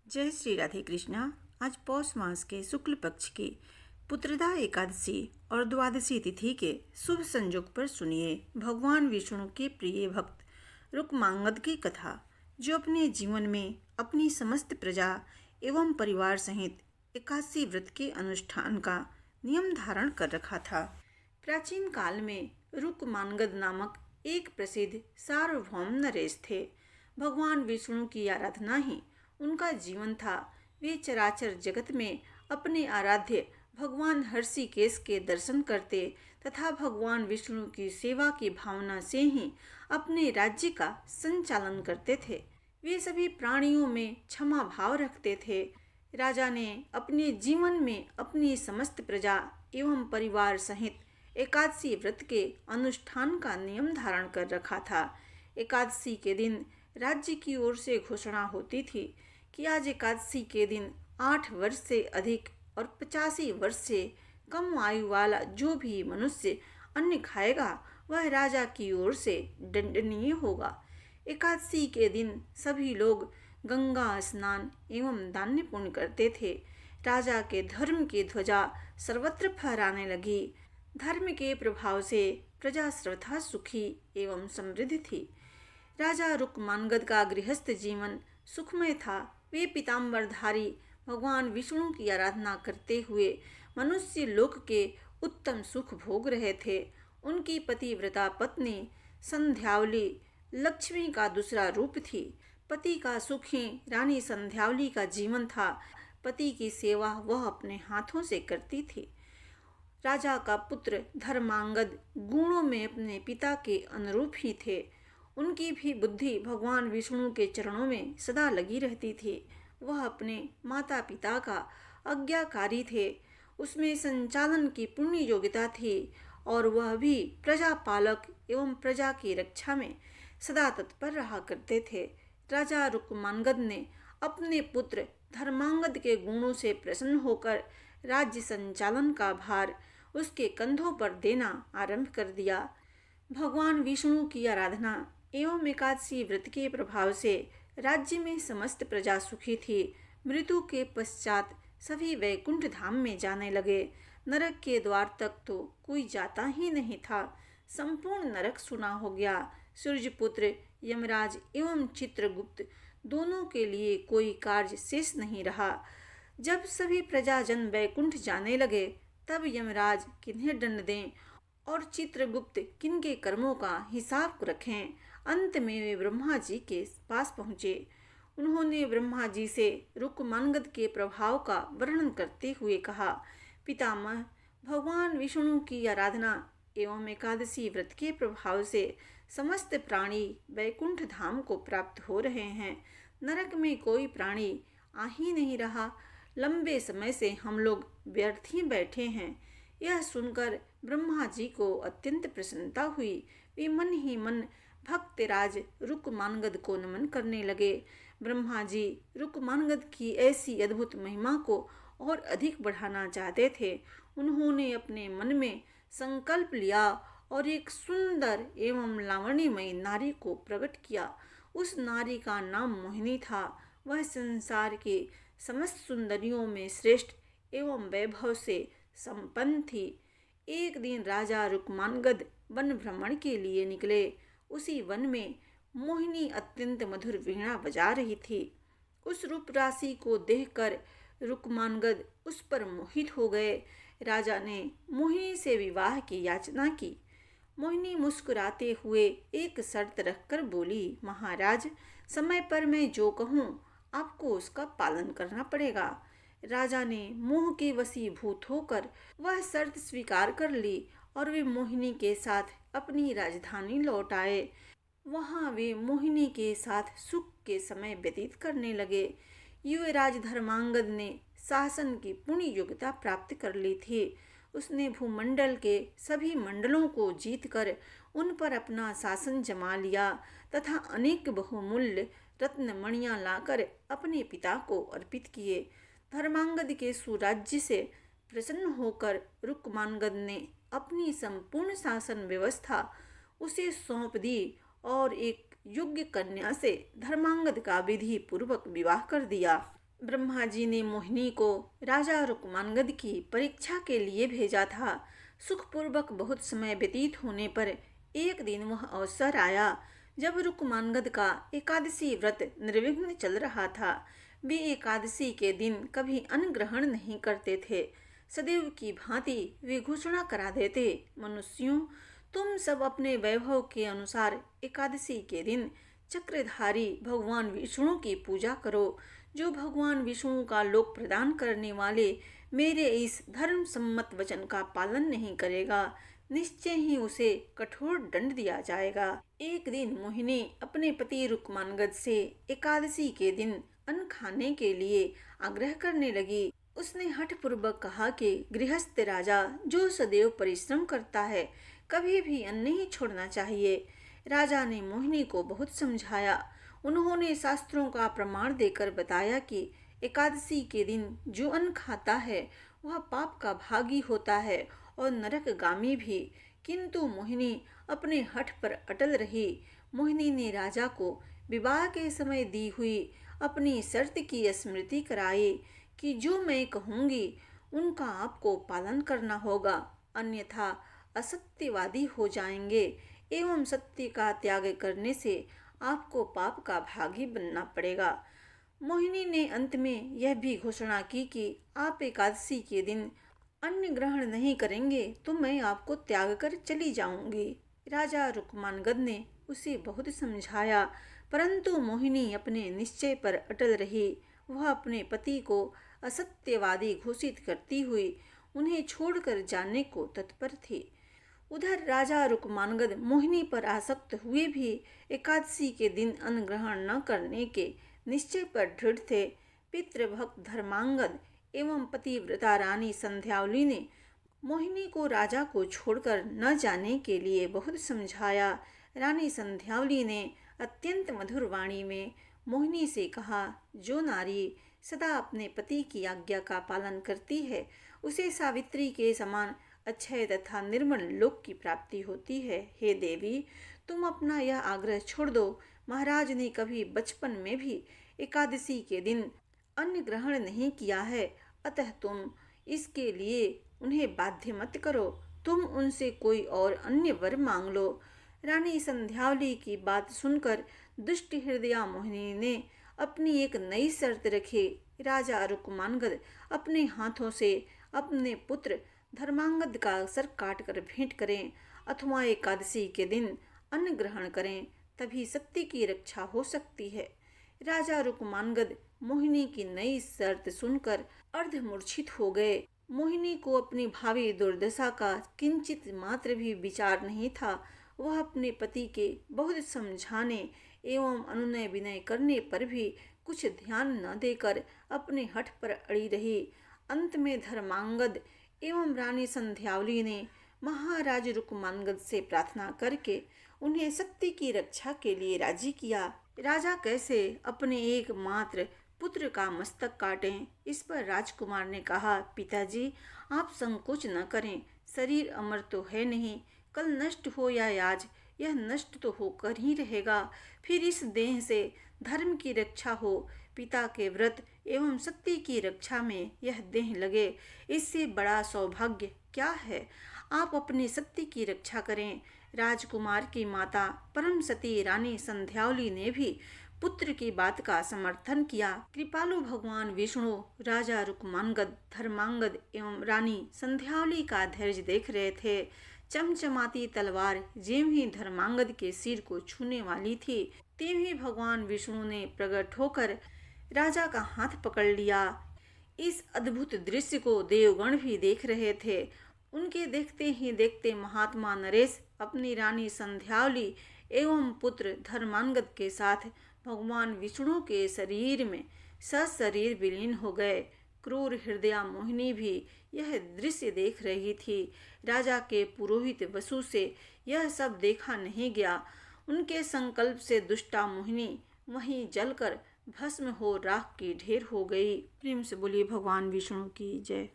जय श्री राधे कृष्णा। आज पौष मास के शुक्ल पक्ष की पुत्रदा एकादशी और द्वादशी तिथि के शुभ संयोग पर सुनिए भगवान विष्णु के प्रिय भक्त रुक्मांगद की कथा, जो अपने जीवन में अपनी समस्त प्रजा एवं परिवार सहित एकादशी व्रत के अनुष्ठान का नियम धारण कर रखा था। प्राचीन काल में रुक्मांगद नामक एक प्रसिद्ध सार्वभौम नरेश थे। भगवान विष्णु की आराधना ही उनका जीवन था। वे चराचर जगत में अपने आराध्य भगवान हर्षिकेश के दर्शन करते तथा भगवान विष्णु की सेवा की भावना से ही अपने राज्य का संचालन करते थे। वे सभी प्राणियों में क्षमा भाव रखते थे। राजा ने अपने जीवन में अपनी समस्त प्रजा एवं परिवार सहित एकादशी व्रत के अनुष्ठान का नियम धारण कर रखा था। एकादशी के दिन राज्य की ओर से घोषणा होती थी कि आज एकादशी के दिन 8 वर्ष से अधिक और 85 वर्ष से कम आयु वाला जो भी मनुष्य अन्न खाएगा वह राजा की ओर से दंडनीय होगा। एकादशी के दिन सभी लोग गंगा स्नान एवं दान पुण्य करते थे। राजा के धर्म की ध्वजा सर्वत्र फहराने लगी। धर्म के प्रभाव से प्रजा सर्वथा सुखी एवं समृद्ध थी। राजा रुक्मांगद का गृहस्थ जीवन सुखमय था। वे पीताम्बरधारी भगवान विष्णु की आराधना करते हुए मनुष्य लोक के उत्तम सुख भोग रहे थे। उनकी पतिव्रता पत्नी संध्यावली लक्ष्मी का दूसरा रूप थी। पति का सुख ही रानी संध्यावली का जीवन था। पति की सेवा वह अपने हाथों से करती थी। राजा का पुत्र धर्मांगद गुणों में अपने पिता के अनुरूप ही थे। उनकी भी बुद्धि भगवान विष्णु के चरणों में सदा लगी रहती थी। वह अपने माता पिता का आज्ञाकारी थे। उसमें संचालन की पूर्ण योग्यता थी और वह भी प्रजा पालक एवं प्रजा की रक्षा में सदा तत्पर रहा करते थे। राजा रुक्मांगद ने अपने पुत्र धर्मांगद के गुणों से प्रसन्न होकर राज्य संचालन का भार उसके कंधों पर देना आरंभ कर दिया। भगवान विष्णु की आराधना एवं एकादशी व्रत के प्रभाव से राज्य में समस्त प्रजा सुखी थी। मृत्यु के पश्चात सभी वैकुंठ धाम में जाने लगे। नरक के द्वार तक तो कोई जाता ही नहीं था। संपूर्ण नरक सुना हो गया। सूर्यपुत्र यमराज एवं चित्रगुप्त दोनों के लिए कोई कार्य शेष नहीं रहा। जब सभी प्रजाजन वैकुंठ जाने लगे तब यमराज किन्हें दंड दें और चित्रगुप्त किनके कर्मों का हिसाब रखें। अंत में वे ब्रह्मा जी के पास पहुँचे। उन्होंने ब्रह्मा जी से रुक्मांगद के प्रभाव का वर्णन करते हुए कहा, पितामह, भगवान विष्णु की आराधना एवं एकादशी व्रत के प्रभाव से समस्त प्राणी वैकुंठ धाम को प्राप्त हो रहे हैं। नरक में कोई प्राणी आ ही नहीं रहा। लंबे समय से हम लोग व्यर्थ ही बैठे हैं। यह सुनकर ब्रह्मा जी को अत्यंत प्रसन्नता हुई। वे मन ही मन भक्तराज रुक्मांगद को नमन करने लगे। ब्रह्मा जी रुक्मांगद की ऐसी अद्भुत महिमा को और अधिक बढ़ाना चाहते थे। उन्होंने अपने मन में संकल्प लिया और एक सुंदर एवं लावण्यमयी नारी को प्रकट किया। उस नारी का नाम मोहिनी था। वह संसार के समस्त सुंदरियों में श्रेष्ठ एवं वैभव से संपन्न थी। एक दिन राजा रुक्मांगद वन भ्रमण के लिए निकले। उसी वन में मोहिनी अत्यंत मधुर वीणा बजा रही थी। उस रूप राशि को देखकर रुक्मांगद उस पर मोहित हो गए। राजा ने मोहिनी से विवाह की याचना की। मोहिनी मुस्कुराते हुए एक शर्त रखकर बोली, महाराज, समय पर मैं जो कहूँ आपको उसका पालन करना पड़ेगा। राजा ने मोह के वशीभूत होकर वह शर्त स्वीकार कर ली और वे मोहिनी के साथ अपनी राजधानी लौट आए। वहां वे मोहिनी के साथ सुख के समय व्यतीत करने लगे। युवराज धर्मांगद ने शासन की पूर्ण योग्यता प्राप्त कर ली थी। उसने भूमंडल के सभी मंडलों को जीतकर उन पर अपना शासन जमा लिया तथा अनेक बहुमूल्य रत्न मणियां लाकर अपने पिता को अर्पित किए। धर्मांगद के सुराज्य से प्रसन्न होकर रुक्मांगद ने अपनी संपूर्ण शासन व्यवस्था उसे सौंप दी और एक योग्य कन्या से धर्मांगद का विधि पूर्वक विवाह कर दिया। ब्रह्मा जी ने मोहिनी को राजा रुक्मांगद की परीक्षा के लिए भेजा था। सुखपूर्वक बहुत समय व्यतीत होने पर एक दिन वह अवसर आया जब रुक्मांगद का एकादशी व्रत निर्विघ्न चल रहा था। वे एकादशी के दिन कभी अन्न ग्रहण नहीं करते थे। सदैव की भांति वे घोषणा करा देते, मनुष्यों, तुम सब अपने वैभव के अनुसार एकादशी के दिन चक्रधारी भगवान विष्णु की पूजा करो। जो भगवान विष्णु का लोक प्रदान करने वाले मेरे इस धर्म सम्मत वचन का पालन नहीं करेगा, निश्चय ही उसे कठोर दंड दिया जाएगा। एक दिन मोहिनी अपने पति रुक्मांगद से एकादशी के दिन अन्न खाने के लिए आग्रह करने लगी। उसने हठपूर्वक कहा कि गृहस्थ राजा जो सदैव परिश्रम करता है, कभी भी अन्न नहीं छोड़ना चाहिए। राजा ने मोहिनी को बहुत समझाया। उन्होंने शास्त्रों का प्रमाण देकर बताया कि एकादशी के दिन जो अन्न खाता है वह पाप का भागी होता है और नरकगामी भी। किंतु मोहिनी अपने हठ पर अटल रही। मोहिनी ने राजा को विवाह के समय दी हुई अपनी शर्त की स्मृति कराई कि जो मैं कहूँगी उनका आपको पालन करना होगा, अन्यथा असत्यवादी हो जाएंगे एवं सत्य का त्याग करने से आपको पाप का भागी बनना पड़ेगा। मोहिनी ने अंत में यह भी घोषणा की कि आप एकादशी के दिन अन्न ग्रहण नहीं करेंगे तो मैं आपको त्याग कर चली जाऊंगी। राजा रुक्मांगद ने उसे बहुत समझाया, परंतु मोहिनी अपने निश्चय पर अटल रही। वह अपने पति को असत्यवादी घोषित करती हुई उन्हें छोड़कर जाने को तत्पर थी। उधर राजा रुक्मांगद मोहिनी पर आसक्त हुए भी एकादशी के दिन अन्न ग्रहण न करने के निश्चय पर दृढ़ थे। पितृभक्त धर्मांगद एवं पतिव्रता रानी संध्यावली ने मोहिनी को राजा को छोड़कर न जाने के लिए बहुत समझाया। रानी संध्यावली ने अत्यंत मधुर वाणी में मोहिनी से कहा, जो नारी सदा अपने पति की आज्ञा का पालन करती है, उसे सावित्री के समान अक्षय तथा निर्मल लोक की प्राप्ति होती है। हे देवी, तुम अपना यह आग्रह छोड़ दो। महाराज ने कभी बचपन में भी एकादशी के दिन अन्न ग्रहण नहीं किया है, अतः तुम इसके लिए उन्हें बाध्य मत करो। तुम उनसे कोई और अन्य वर मांग लो। रानी संध्यावली की बात सुनकर दुष्ट हृदया मोहिनी ने अपनी एक नई शर्त रखी। राजा रुक्मांगद अपने हाथों से अपने पुत्र धर्मांगद का सर काटकर भेंट करें अथवा एकादशी के दिन अन्न ग्रहण करें, तभी सत्य की रक्षा हो सकती है। राजा रुक्मांगद मोहिनी की नई शर्त सुनकर अर्धमूर्छित हो गए। मोहिनी को अपनी भावी दुर्दशा का किंचित मात्र भी विचार नहीं था। वह अपने पति के बहुत समझाने एवं अनुनय विनय करने पर भी कुछ ध्यान न देकर अपने हठ पर अड़ी रही। अंत में धर्मांगद एवं रानी संध्यावली ने महाराज रुक्मांगद से प्रार्थना करके उन्हें सत्य की रक्षा के लिए राजी किया। राजा कैसे अपने एकमात्र पुत्र का मस्तक काटें, इस पर राजकुमार ने कहा, पिताजी आप संकोच न करें, शरीर अमर तो है नहीं, कल नष्ट हो या आज यह नष्ट तो होकर ही रहेगा। फिर इस देह से धर्म की रक्षा हो, पिता के व्रत एवं सत्य की रक्षा में यह देह लगे, इससे बड़ा सौभाग्य क्या है। आप अपने सत्य की रक्षा करें। राजकुमार की माता परम सती रानी संध्यावली ने भी पुत्र की बात का समर्थन किया। कृपालु भगवान विष्णु राजा रुक्मांगद, धर्मांगद एवं रानी संध्यावली का धैर्य देख रहे थे। चमचमाती तलवार ज्यों ही धर्मांगद के सिर को छूने वाली थी, त्यों ही भगवान विष्णु ने प्रकट होकर राजा का हाथ पकड़ लिया। इस अद्भुत दृश्य को देवगण भी देख रहे थे। उनके देखते ही देखते महात्मा नरेश अपनी रानी संध्यावली एवं पुत्र धर्मांगद के साथ भगवान विष्णु के शरीर में सशरीर विलीन हो गए। क्रूर हृदया मोहिनी भी यह दृश्य देख रही थी। राजा के पुरोहित वसु से यह सब देखा नहीं गया। उनके संकल्प से दुष्टा मोहिनी वहीं जलकर भस्म हो राख की ढेर हो गई। प्रेम से बोलिए भगवान विष्णु की जय।